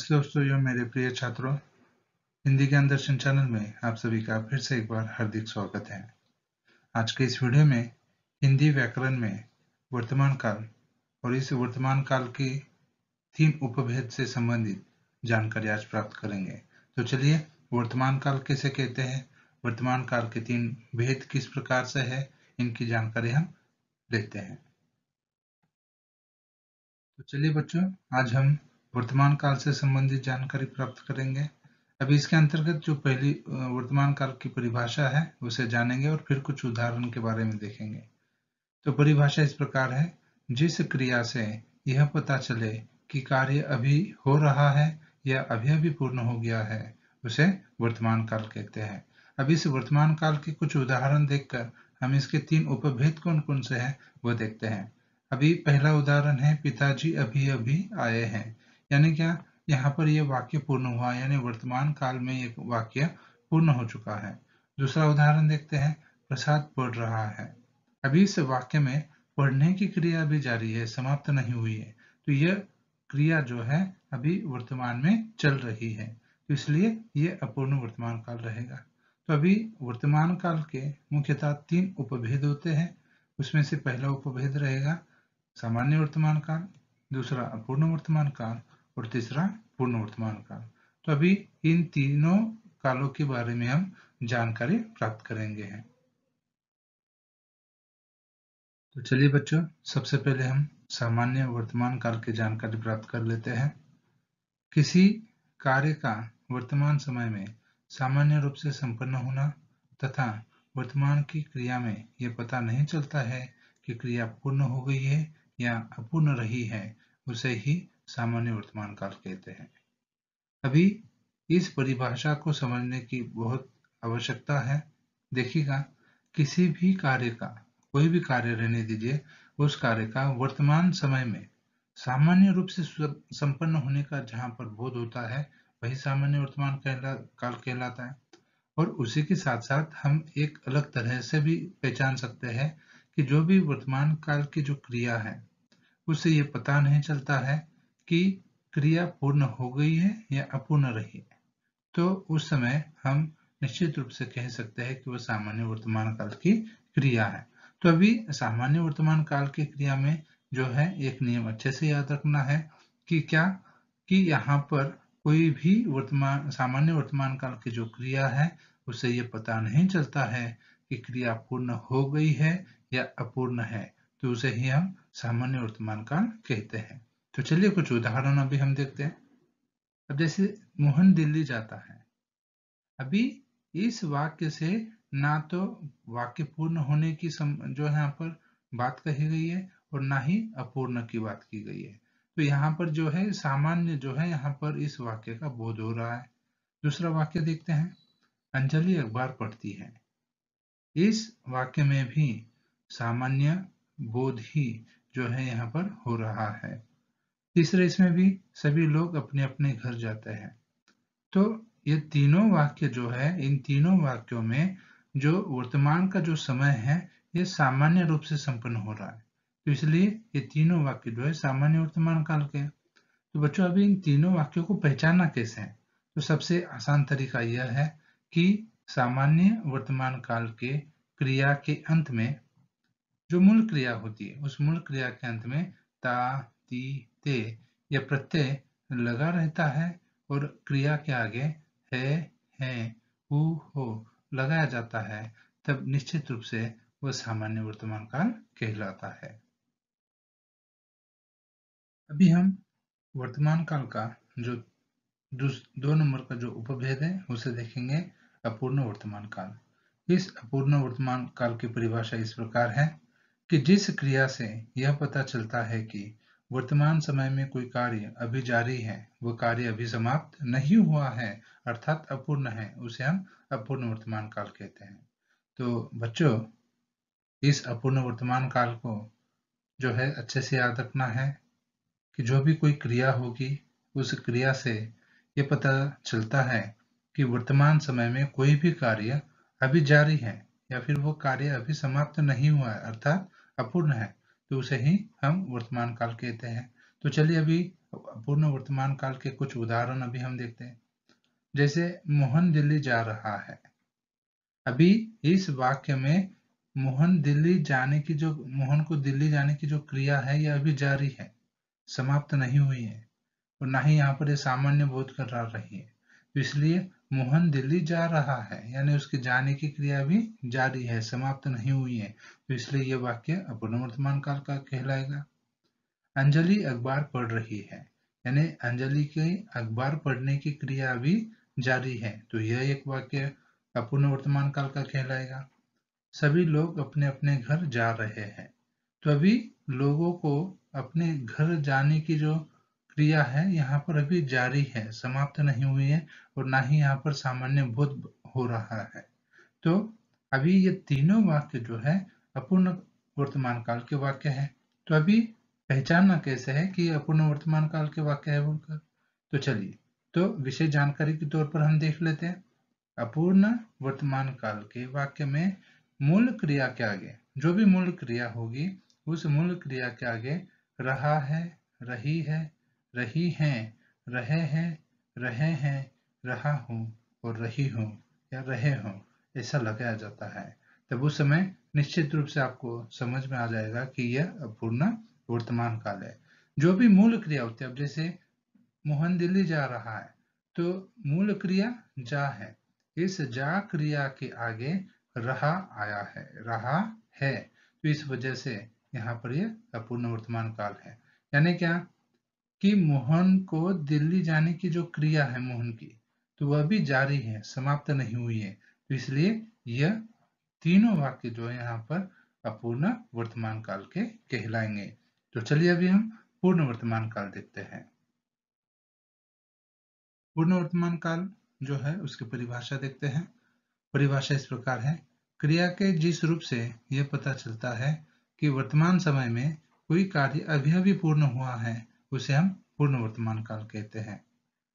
नमस्ते दोस्तों, यो मेरे प्रिय छात्रों, हिंदी ज्ञान दर्शन चैनल में आप सभी का फिर से एक बार हार्दिक स्वागत है। आज के इस वीडियो में हिंदी व्याकरण में वर्तमान काल और इस वर्तमान काल के 3 उपभेद से संबंधित जानकारी आज प्राप्त करेंगे। तो चलिए, वर्तमान काल किसे कहते हैं, वर्तमान काल के 3 भेद किस प्रकार से है, इनकी जानकारी हम लेते हैं। तो चलिए बच्चों, आज हम वर्तमान काल से संबंधित जानकारी प्राप्त करेंगे। अभी इसके अंतर्गत जो पहली वर्तमान काल की परिभाषा है उसे जानेंगे और फिर कुछ उदाहरण के बारे में देखेंगे। तो परिभाषा इस प्रकार है, जिस क्रिया से यह पता चले कि कार्य अभी हो रहा है या अभी पूर्ण हो गया है, उसे वर्तमान काल कहते हैं। अब इस वर्तमान काल के कुछ उदाहरण देखकर हम इसके 3 उपभेद कौन कौन से हैं वो देखते हैं। अभी पहला उदाहरण है, पिताजी अभी अभी आए हैं। यानी क्या, यहाँ पर यह वाक्य पूर्ण हुआ, यानी वर्तमान काल में एक वाक्य पूर्ण हो चुका है। दूसरा उदाहरण देखते हैं, प्रसाद पढ़ रहा है। अभी इस वाक्य में पढ़ने की क्रिया अभी जारी है, समाप्त नहीं हुई है, तो यह क्रिया जो है अभी वर्तमान में चल रही है, तो इसलिए यह अपूर्ण वर्तमान काल रहेगा। तो अभी वर्तमान काल के मुख्यतः 3 उपभेद होते हैं। उसमें से पहला उपभेद रहेगा सामान्य वर्तमान काल, दूसरा अपूर्ण वर्तमान काल और तीसरा पूर्ण वर्तमान काल। तो अभी इन तीनों कालों के बारे में हम जानकारी प्राप्त करेंगे हैं। तो चलिए बच्चों, सबसे पहले हम सामान्य वर्तमान काल की जानकारी प्राप्त कर लेते हैं। किसी कार्य का वर्तमान समय में सामान्य रूप से संपन्न होना तथा वर्तमान की क्रिया में यह पता नहीं चलता है कि क्रिया पूर्ण हो गई है या अपूर्ण रही है, उसे ही सामान्य वर्तमान काल कहते हैं। अभी इस परिभाषा को समझने की बहुत आवश्यकता है। देखिएगा, किसी भी कार्य का, कोई भी कार्य रहने दीजिए, उस कार्य का वर्तमान समय में सामान्य रूप से संपन्न होने का जहां पर बोध होता है, वही सामान्य वर्तमान काल कहलाता है। और उसी के साथ साथ हम एक अलग तरह से भी पहचान सकते हैं कि जो भी वर्तमान काल की जो क्रिया है, उससे ये पता नहीं चलता है कि क्रिया पूर्ण हो गई है या अपूर्ण रही है, तो उस समय हम निश्चित रूप से कह सकते हैं कि वह सामान्य वर्तमान काल की क्रिया है। तो अभी सामान्य वर्तमान काल की क्रिया में जो है एक नियम अच्छे से याद रखना है कि क्या, कि यहाँ पर कोई भी सामान्य वर्तमान काल की जो क्रिया है, उससे ये पता नहीं चलता है कि क्रिया पूर्ण हो गई है या अपूर्ण है, तो उसे ही हम सामान्य वर्तमान काल कहते हैं। तो चलिए कुछ उदाहरण अभी हम देखते हैं। अब जैसे मोहन दिल्ली जाता है, अभी इस वाक्य से ना तो वाक्य पूर्ण होने की जो है यहाँ पर बात कही गई है और ना ही अपूर्ण की बात की गई है। तो यहाँ पर जो है सामान्य जो है यहाँ पर इस वाक्य का बोध हो रहा है। दूसरा वाक्य देखते हैं, अंजलि अखबार पढ़ती है। इस वाक्य में भी सामान्य बोध ही जो है यहाँ पर हो रहा है। तीसरे इसमें भी सभी लोग अपने अपने घर जाते हैं। तो ये तीनों वाक्य जो है, इन तीनों वाक्यों में जो वर्तमान का जो समय है, ये सामान्य रूप से संपन्न हो रहा है, तो इसलिए ये तीनों वाक्य जो है सामान्य वर्तमान काल के। तो बच्चों, अभी इन तीनों वाक्यों को पहचानना कैसे है, तो सबसे आसान तरीका यह है कि सामान्य वर्तमान काल के क्रिया के अंत में जो मूल क्रिया होती है, उस मूल क्रिया के अंत में ता, ती, ते यह प्रत्यय लगा रहता है और क्रिया के आगे है, हु, हो लगाया जाता है, तब निश्चित रूप से वह सामान्य वर्तमान काल कहलाता है। अभी हम वर्तमान काल का जो 2 नंबर का जो उपभेद है उसे देखेंगे, अपूर्ण वर्तमान काल। इस अपूर्ण वर्तमान काल की परिभाषा इस प्रकार है कि जिस क्रिया से यह पता चलता है कि वर्तमान समय में कोई कार्य अभी जारी है, वह कार्य अभी समाप्त नहीं हुआ है, अर्थात अपूर्ण है, उसे हम अपूर्ण वर्तमान काल कहते हैं। तो बच्चों, इस अपूर्ण वर्तमान काल को जो है अच्छे से याद रखना है कि जो भी कोई क्रिया होगी, उस क्रिया से ये पता चलता है कि वर्तमान समय में कोई भी कार्य अभी जारी है या फिर वो कार्य अभी समाप्त नहीं हुआ है, अर्थात अपूर्ण है, तो उसे ही हम वर्तमान काल कहते हैं। तो चलिए अभी पूर्ण वर्तमान काल के कुछ उदाहरण अभी हम देखते हैं। जैसे मोहन दिल्ली जा रहा है। अभी इस वाक्य में मोहन को दिल्ली जाने की जो क्रिया है यह अभी जारी है, समाप्त नहीं हुई है और ना ही यहाँ पर ये सामान्य बोध कर रही है। तो इसलिए मोहन दिल्ली जा रहा है यानी उसके जाने की क्रिया भी जारी है, समाप्त नहीं हुई है। तो इसलिए यह वाक्य अपूर्ण वर्तमान काल का कहलाएगा। अंजलि अखबार पढ़ रही है यानी अंजलि की अखबार पढ़ने की क्रिया भी जारी है, तो यह एक वाक्य अपूर्ण वर्तमान काल का कहलाएगा। सभी लोग अपने अपने घर जा रहे हैं, तो अभी लोगों को अपने घर जाने की जो क्रिया है यहाँ पर अभी जारी है, समाप्त नहीं हुई है और ना ही यहाँ पर सामान्य बोध हो रहा है। तो अभी ये तीनों वाक्य जो है अपूर्ण वर्तमान काल के वाक्य है। तो अभी पहचानना कैसे है कि अपूर्ण वर्तमान काल के वाक्य है बोलकर? तो चलिए, तो विशेष जानकारी के तौर पर हम देख लेते हैं। अपूर्ण वर्तमान काल के वाक्य में मूल क्रिया के आगे जो भी मूल क्रिया होगी उस मूल क्रिया के आगे रहा है, रही है, रही हैं, रहे हैं, रहा हूं और रही हूं या रहे हो ऐसा लगाया जाता है। तब उस समय निश्चित रूप से आपको समझ में आ जाएगा कि यह अपूर्ण वर्तमान काल है। जो भी मूल क्रिया होती है, अब जैसे मोहन दिल्ली जा रहा है, तो मूल क्रिया जा है, इस जा क्रिया के आगे रहा आया है, रहा है, तो इस वजह से यहाँ पर यह अपूर्ण वर्तमान काल है। यानी क्या कि मोहन को दिल्ली जाने की जो क्रिया है मोहन की, तो वह भी जारी है, समाप्त नहीं हुई है। तो इसलिए यह तीनों वाक्य जो है यहाँ पर अपूर्ण वर्तमान काल के कहलाएंगे। तो चलिए अभी हम पूर्ण वर्तमान काल देखते हैं। पूर्ण वर्तमान काल जो है उसकी परिभाषा देखते हैं। परिभाषा इस प्रकार है, क्रिया के जिस रूप से यह पता चलता है कि वर्तमान समय में कोई कार्य अभी अभी पूर्ण हुआ है उसे हम पूर्ण वर्तमान काल कहते हैं।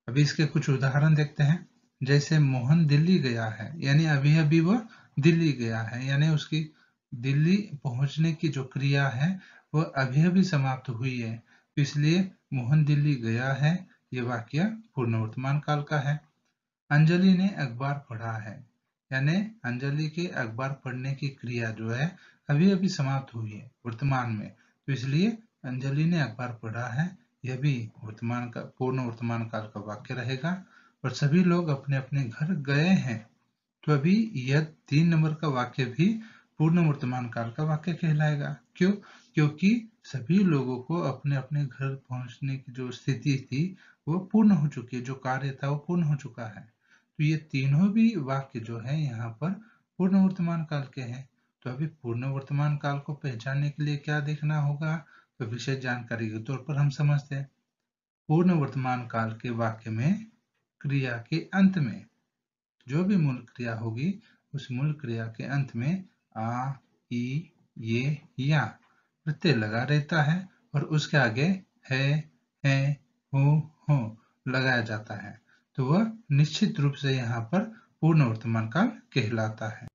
अभी इसके कुछ उदाहरण देखते हैं। जैसे मोहन दिल्ली गया है यानी अभी अभी वह दिल्ली गया है, यानी उसकी दिल्ली पहुंचने की जो क्रिया है वह अभी अभी समाप्त हुई है, तो इसलिए मोहन दिल्ली गया है ये वाक्य पूर्ण वर्तमान काल का है। अंजलि ने अखबार पढ़ा है यानी अंजलि के अखबार पढ़ने की क्रिया जो है अभी अभी समाप्त हुई है वर्तमान में, तो इसलिए अंजलि ने अखबार पढ़ा है यह भी वर्तमान का पूर्ण वर्तमान काल का वाक्य रहेगा। और सभी लोग अपने अपने घर गए हैं, तो अभी यह 3 नंबर का वाक्य भी पूर्ण वर्तमान काल का वाक्य कहलाएगा। क्यों? क्योंकि सभी लोगों को अपने अपने घर पहुंचने की जो स्थिति थी वो पूर्ण हो चुकी है, जो कार्य था वो पूर्ण हो चुका है। तो ये तीनों भी वाक्य जो है यहाँ पर पूर्ण वर्तमान काल के हैं। तो अभी पूर्ण वर्तमान काल को पहचानने के लिए क्या देखना होगा? तो विशेष जानकारी के तौर पर हम समझते हैं। पूर्ण वर्तमान काल के वाक्य में क्रिया के अंत में जो भी मूल क्रिया होगी उस मूल क्रिया के अंत में आ, ई, ये, या प्रत्यय लगा रहता है और उसके आगे है, हो लगाया जाता है, तो वह निश्चित रूप से यहाँ पर पूर्ण वर्तमान काल कहलाता है।